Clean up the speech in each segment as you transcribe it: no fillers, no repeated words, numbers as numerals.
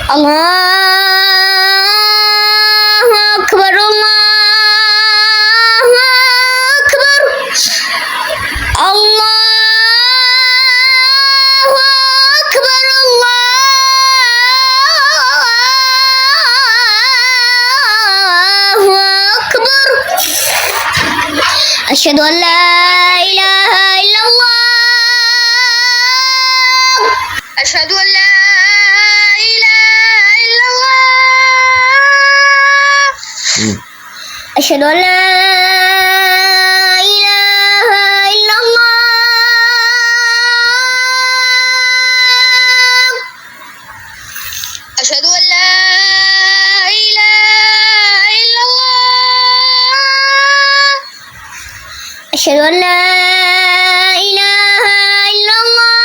Allahu Akbar, Allahu Akbar, Allahu Akbar, Allahu Akbar. Asyhadu an la ilaha illallah. Asyhadu an la ilaha illallah. Asyhadu an la ilaha illallah. Asyhadu an la ilaha illallah. Asyhadu an la ilaha illallah.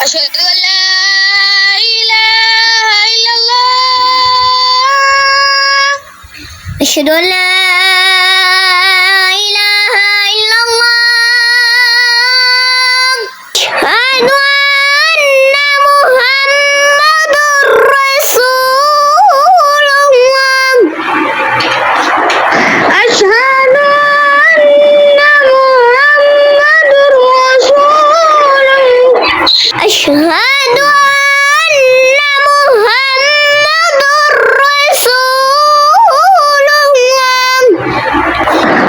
Asyhadu an la ilaha illallah. Asyhadu an la ilaha illallah. Asyhadu anna Muhammadur Rasulullah. Asyhadu anna Muhammadur Rasulullah. Asyhadu anna Muhammadur Rasulullah.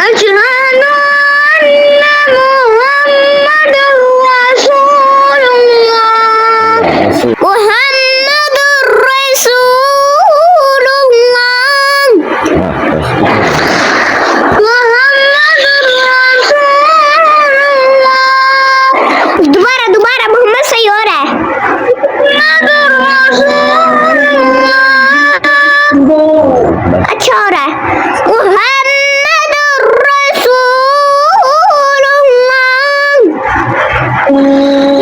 Asyhadu anna Muhammadur Rasulullah. Muhammadur Rasulullah. Muhammadur Rasulullah. Dobaरा Muhammad सही हो रहा है. Muhammadur Rasulullah. अच्छा हो रहा है. Muhammadur Rasulullah.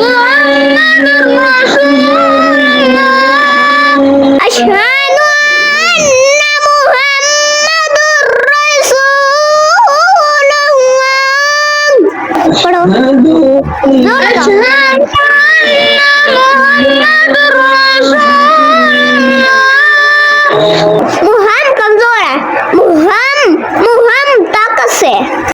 Muhammadur Rasulullah. Asyhadu